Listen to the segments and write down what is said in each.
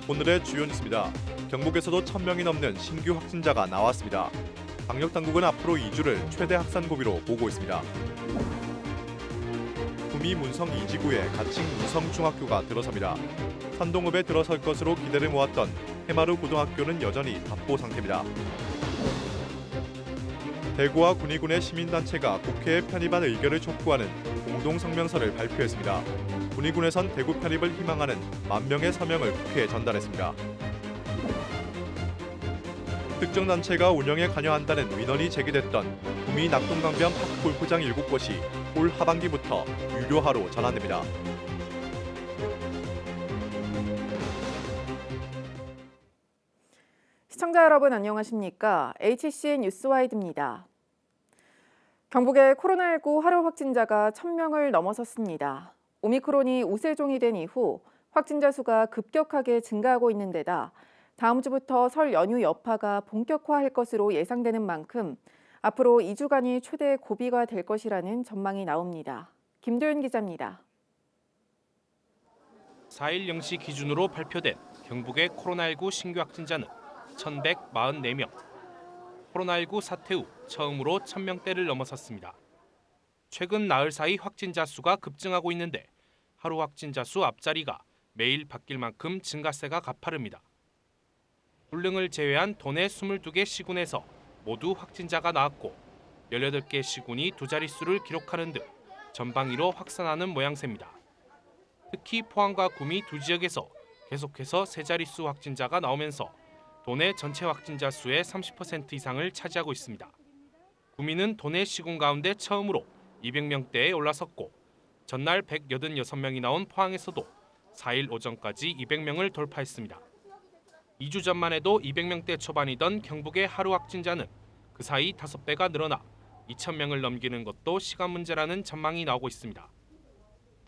오늘의 주요 뉴스입니다. 경북에서도 1,000명이 넘는 신규 확진자가 나왔습니다. 방역당국은 앞으로 2주를 최대 확산 고비로 보고 있습니다. 구미 문성 2지구에 가칭 문성중학교가 들어섭니다. 선동읍에 들어설 것으로 기대를 모았던 해마루 고등학교는 여전히 답보 상태입니다. 대구와 군위군의 시민단체가 국회에 편입한 의결을 촉구하는 공동성명서를 발표했습니다. 군위군에선 대구 편입을 희망하는 10,000명의 서명을 국회에 전달했습니다. 특정 단체가 운영에 관여한다는 민원이 제기됐던 구미 낙동강변 파크골프장 7곳이 올 하반기부터 유료화로 전환됩니다. 시청자 여러분 안녕하십니까? HCN 뉴스와이드입니다. 경북의 코로나19 하루 확진자가 1,000명을 넘어섰습니다. 오미크론이 우세종이 된 이후 확진자 수가 급격하게 증가하고 있는 데다 다음 주부터 설 연휴 여파가 본격화할 것으로 예상되는 만큼 앞으로 2주간이 최대 고비가 될 것이라는 전망이 나옵니다. 김도윤 기자입니다. 4일 0시 기준으로 발표된 경북의 코로나19 신규 확진자는 1,144명. 코로나19 사태 후 처음으로 1,000명대를 넘어섰습니다. 최근 나흘 사이 확진자 수가 급증하고 있는데 하루 확진자 수 앞자리가 매일 바뀔 만큼 증가세가 가파릅니다. 울릉을 제외한 도내 22개 시군에서 모두 확진자가 나왔고 18개 시군이 두 자릿수를 기록하는 등 전방위로 확산하는 모양새입니다. 특히 포항과 구미 두 지역에서 계속해서 세 자릿수 확진자가 나오면서 도내 전체 확진자 수의 30% 이상을 차지하고 있습니다. 구미는 도내 시군 가운데 처음으로 200명대에 올라섰고 전날 186명이 나온 포항에서도 4일 오전까지 200명을 돌파했습니다. 2주 전만 해도 200명대 초반이던 경북의 하루 확진자는 그 사이 5배가 늘어나 2,000명을 넘기는 것도 시간 문제라는 전망이 나오고 있습니다.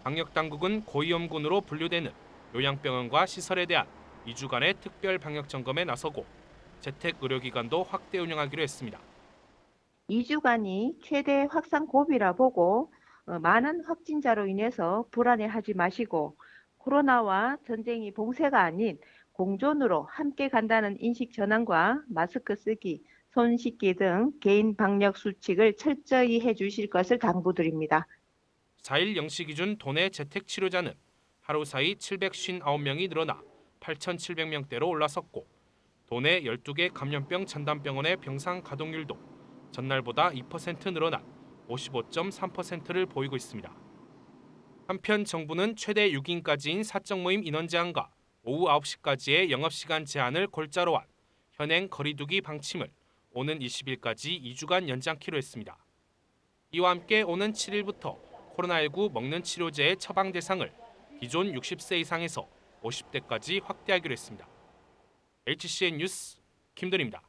방역당국은 고위험군으로 분류되는 요양병원과 시설에 대한 2주간의 특별 방역 점검에 나서고 재택의료기관도 확대 운영하기로 했습니다. 2주간이 최대 확산 고비라 보고 많은 확진자로 인해서 불안해하지 마시고 코로나와 전쟁이 봉쇄가 아닌 공존으로 함께 간다는 인식 전환과 마스크 쓰기, 손 씻기 등 개인 방역 수칙을 철저히 해주실 것을 당부드립니다. 4일 0시 기준 도내 재택치료자는 하루 사이 759명이 늘어나 8,700명대로 올라섰고 도내 12개 감염병 전담병원의 병상 가동률도 전날보다 2% 늘어난 55.3%를 보이고 있습니다. 한편 정부는 최대 6인까지인 사적 모임 인원 제한과 오후 9시까지의 영업시간 제한을 골자로 한 현행 거리두기 방침을 오는 20일까지 2주간 연장키로 했습니다. 이와 함께 오는 7일부터 코로나19 먹는 치료제의 처방 대상을 기존 60세 이상에서 50대까지 확대하기로 했습니다. HCN 뉴스 김도리입니다.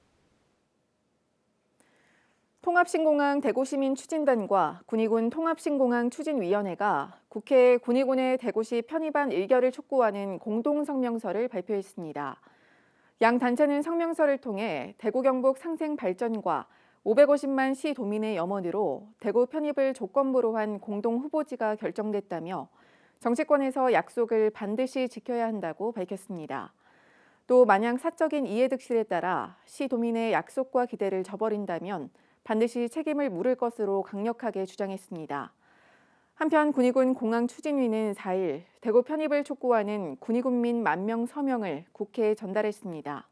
통합신공항 대구시민 추진단과 군위군 통합신공항 추진위원회가 국회에 군위군의 대구시 편입안 의결을 촉구하는 공동성명서를 발표했습니다. 양 단체는 성명서를 통해 대구 경북 상생 발전과 550만 시도민의 염원으로 대구 편입을 조건부로 한 공동 후보지가 결정됐다며 정치권에서 약속을 반드시 지켜야 한다고 밝혔습니다. 또 만약 사적인 이해득실에 따라 시도민의 약속과 기대를 저버린다면 반드시 책임을 물을 것으로 강력하게 주장했습니다. 한편 군위군 공항추진위는 4일 대구 편입을 촉구하는 군위군민 10,000명 서명을 국회에 전달했습니다.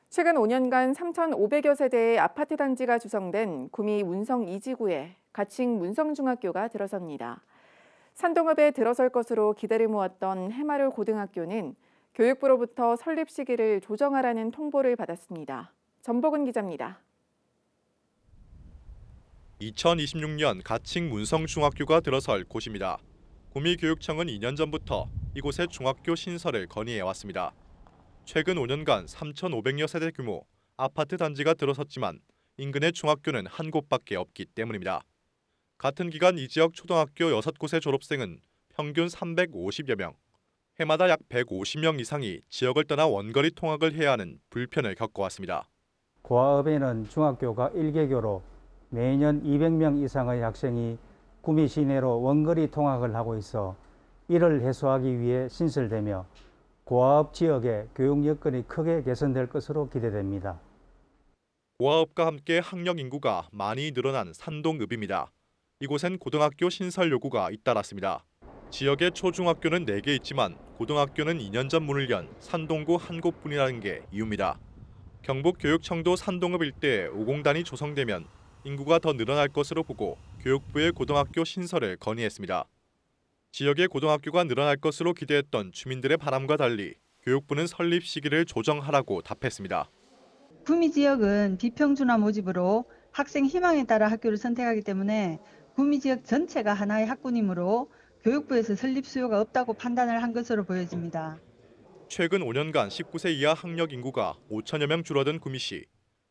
최근 5년간 3,500여 세대의 아파트 단지가 조성된 구미 문성 2지구에 가칭 문성중학교가 들어섭니다. 산동읍에 들어설 것으로 기대를 모았던 해마루 고등학교는 교육부로부터 설립 시기를 조정하라는 통보를 받았습니다. 전복은 기자입니다. 2026년 가칭 문성중학교가 들어설 곳입니다. 구미교육청은 2년 전부터 이곳에 중학교 신설을 건의해왔습니다. 최근 5년간 3,500여 세대 규모 아파트 단지가 들어섰지만 인근의 중학교는 한 곳밖에 없기 때문입니다. 같은 기간 이 지역 초등학교 6곳의 졸업생은 평균 350여 명, 해마다 약 150명 이상이 지역을 떠나 원거리 통학을 해야 하는 불편을 겪어왔습니다. 고아읍에는 중학교가 1개교로 매년 200명 이상의 학생이 구미 시내로 원거리 통학을 하고 있어 이를 해소하기 위해 신설되며 고아읍 지역의 교육 여건이 크게 개선될 것으로 기대됩니다. 고아읍과 함께 학령 인구가 많이 늘어난 산동읍입니다. 이곳엔 고등학교 신설 요구가 잇따랐습니다. 지역에 초중학교는 4개 있지만 고등학교는 2년 전 문을 연 산동구 한 곳뿐이라는 게 이유입니다. 경북교육청도 산동읍 일대에 5공단이 조성되면 인구가 더 늘어날 것으로 보고 교육부의 고등학교 신설을 건의했습니다. 지역의 고등학교가 늘어날 것으로 기대했던 주민들의 바람과 달리 교육부는 설립 시기를 조정하라고 답했습니다. 구미 지역은 비평준화 모집으로 학생 희망에 따라 학교를 선택하기 때문에 구미 지역 전체가 하나의 학군이므로 교육부에서 설립 수요가 없다고 판단을 한 것으로 보여집니다. 최근 5년간 19세 이하 학력 인구가 5천여 명 줄어든 구미시.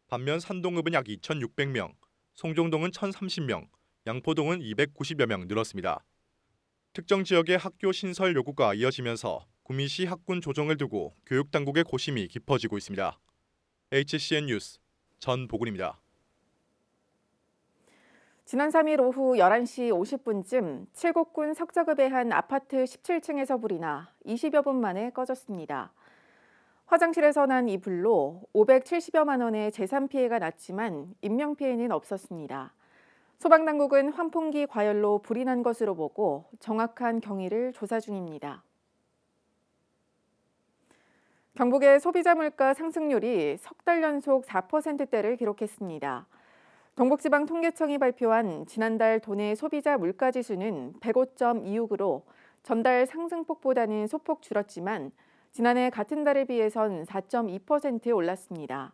반면 산동읍은 약 2,600명, 송정동은 1,030명, 양포동은 290여 명 늘었습니다. 특정 지역의 학교 신설 요구가 이어지면서 구미시 학군 조정을 두고 교육당국의 고심이 깊어지고 있습니다. HCN 뉴스 전보근입니다. 지난 3일 오후 11시 50분쯤 칠곡군 석저급의 한 아파트 17층에서 불이 나 20여 분 만에 꺼졌습니다. 화장실에서 난 이 불로 570여만 원의 재산 피해가 났지만 인명 피해는 없었습니다. 소방당국은 환풍기 과열로 불이 난 것으로 보고 정확한 경위를 조사 중입니다. 경북의 소비자 물가 상승률이 석 달 연속 4%대를 기록했습니다. 동북지방통계청이 발표한 지난달 도내 소비자 물가지수는 105.26으로 전달 상승폭보다는 소폭 줄었지만 지난해 같은 달에 비해선 4.2% 올랐습니다.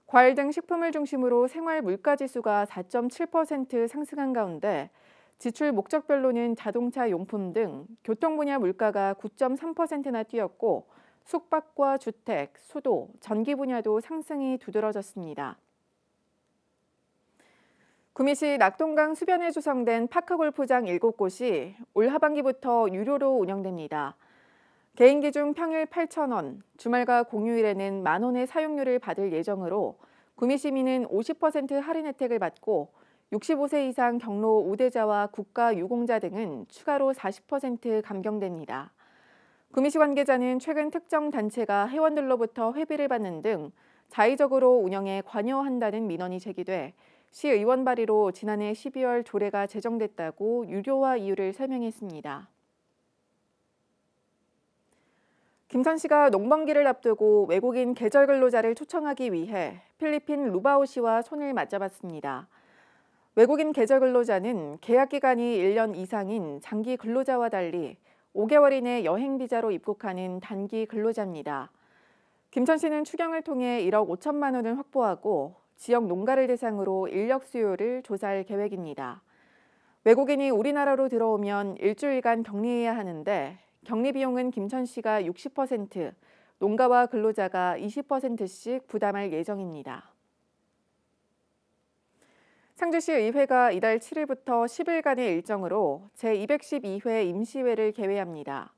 과일 등 식품을 중심으로 생활 물가지수가 4.7% 상승한 가운데 지출 목적별로는 자동차 용품 등 교통 분야 물가가 9.3%나 뛰었고 숙박과 주택, 수도, 전기 분야도 상승이 두드러졌습니다. 구미시 낙동강 수변에 조성된 파크골프장 7곳이 올 하반기부터 유료로 운영됩니다. 개인기 중 평일 8,000원, 주말과 공휴일에는 만원의 사용료를 받을 예정으로 구미 시민은 50% 할인 혜택을 받고 65세 이상 경로 우대자와 국가 유공자 등은 추가로 40% 감경됩니다. 구미시 관계자는 최근 특정 단체가 회원들로부터 회비를 받는 등 자의적으로 운영에 관여한다는 민원이 제기돼 시의원 발의로 지난해 12월 조례가 제정됐다고 유료화 이유를 설명했습니다. 김천시가 농번기를 앞두고 외국인 계절 근로자를 초청하기 위해 필리핀 루바오시와 손을 맞잡았습니다. 외국인 계절 근로자는 계약 기간이 1년 이상인 장기 근로자와 달리 5개월 이내 여행 비자로 입국하는 단기 근로자입니다. 김천시는 추경을 통해 1억 5천만 원을 확보하고 지역 농가를 대상으로 인력 수요를 조사할 계획입니다. 외국인이 우리나라로 들어오면 일주일간 격리해야 하는데 격리 비용은 김천시가 60%, 농가와 근로자가 20%씩 부담할 예정입니다. 상주시 의회가 이달 7일부터 10일간의 일정으로 제212회 임시회를 개회합니다.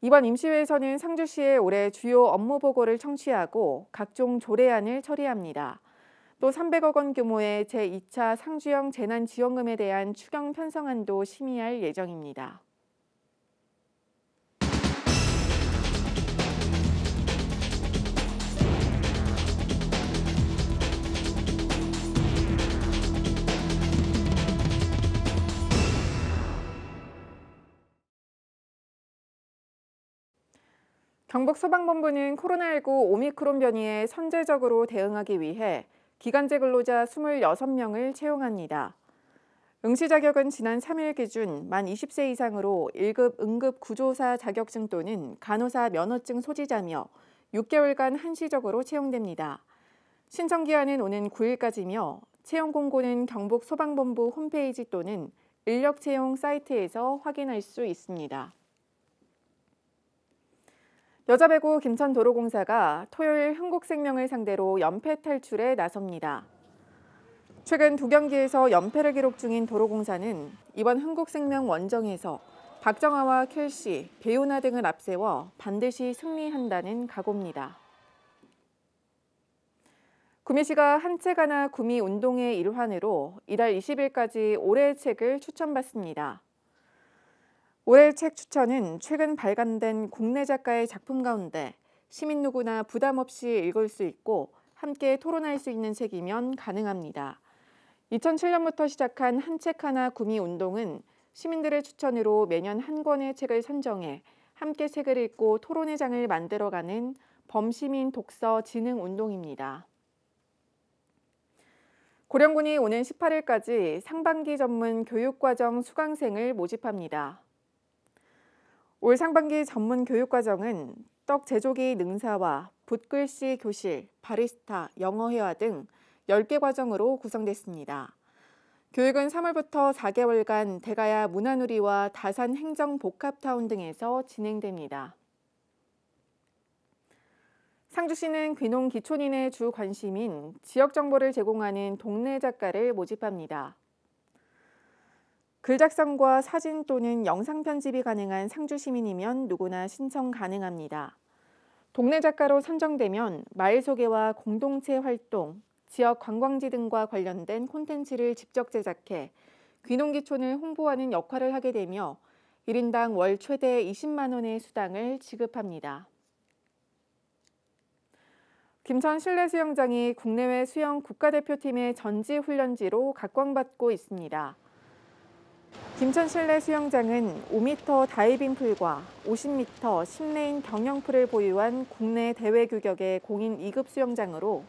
이번 임시회에서는 상주시의 올해 주요 업무 보고를 청취하고 각종 조례안을 처리합니다. 또 300억 원 규모의 제2차 상주형 재난지원금에 대한 추경 편성안도 심의할 예정입니다. 경북소방본부는 코로나19 오미크론 변이에 선제적으로 대응하기 위해 기간제 근로자 26명을 채용합니다. 응시 자격은 지난 3일 기준 만 20세 이상으로 1급 응급구조사 자격증 또는 간호사 면허증 소지자며 6개월간 한시적으로 채용됩니다. 신청 기한은 오는 9일까지며 채용 공고는 경북소방본부 홈페이지 또는 인력 채용 사이트에서 확인할 수 있습니다. 여자배구 김천도로공사가 토요일 흥국생명을 상대로 연패 탈출에 나섭니다. 최근 2경기에서 연패를 기록 중인 도로공사는 이번 흥국생명 원정에서 박정아와 켈시, 배우나 등을 앞세워 반드시 승리한다는 각오입니다. 구미시가 한책하나 구미 운동회 일환으로 이달 20일까지 올해의 책을 추천받습니다. 올해 책 추천은 최근 발간된 국내 작가의 작품 가운데 시민 누구나 부담 없이 읽을 수 있고 함께 토론할 수 있는 책이면 가능합니다. 2007년부터 시작한 한 책 하나 구미 운동은 시민들의 추천으로 매년 한 권의 책을 선정해 함께 책을 읽고 토론의 장을 만들어가는 범시민 독서 진흥 운동입니다. 고령군이 오는 18일까지 상반기 전문 교육과정 수강생을 모집합니다. 올 상반기 전문 교육과정은 떡 제조기 능사와 붓글씨 교실, 바리스타, 영어회화 등 10개 과정으로 구성됐습니다. 교육은 3월부터 4개월간 대가야 문화누리와 다산 행정복합타운 등에서 진행됩니다. 상주시는 귀농 기촌인의 주 관심인 지역 정보를 제공하는 동네 작가를 모집합니다. 글 작성과 사진 또는 영상 편집이 가능한 상주 시민이면 누구나 신청 가능합니다. 동네 작가로 선정되면 마을 소개와 공동체 활동, 지역 관광지 등과 관련된 콘텐츠를 직접 제작해 귀농기촌을 홍보하는 역할을 하게 되며 1인당 월 최대 20만 원의 수당을 지급합니다. 김천 실내 수영장이 국내외 수영 국가대표팀의 전지 훈련지로 각광받고 있습니다. 김천 실내 수영장은 5m 다이빙 풀과 50m 10레인 경영풀을 보유한 국내 대회 규격의 공인 2급 수영장으로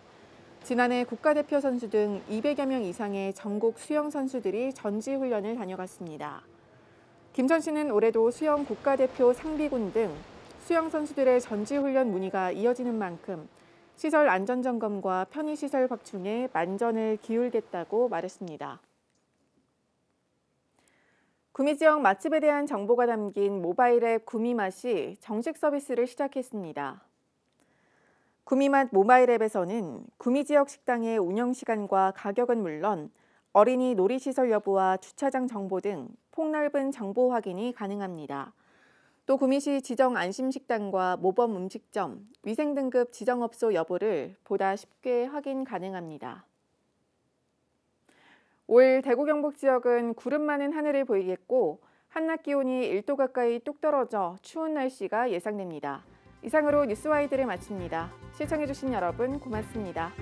지난해 국가대표 선수 등 200여 명 이상의 전국 수영 선수들이 전지 훈련을 다녀갔습니다. 김천시는 올해도 수영 국가대표 상비군 등 수영 선수들의 전지 훈련 문의가 이어지는 만큼 시설 안전점검과 편의시설 확충에 만전을 기울겠다고 말했습니다. 구미 지역 맛집에 대한 정보가 담긴 모바일 앱 구미맛이 정식 서비스를 시작했습니다. 구미맛 모바일 앱에서는 구미 지역 식당의 운영 시간과 가격은 물론 어린이 놀이시설 여부와 주차장 정보 등 폭넓은 정보 확인이 가능합니다. 또 구미시 지정 안심식당과 모범 음식점, 위생등급 지정업소 여부를 보다 쉽게 확인 가능합니다. 올 대구 경북 지역은 구름 많은 하늘을 보이겠고 한낮 기온이 1도 가까이 뚝 떨어져 추운 날씨가 예상됩니다. 이상으로 뉴스와이드를 마칩니다. 시청해주신 여러분 고맙습니다.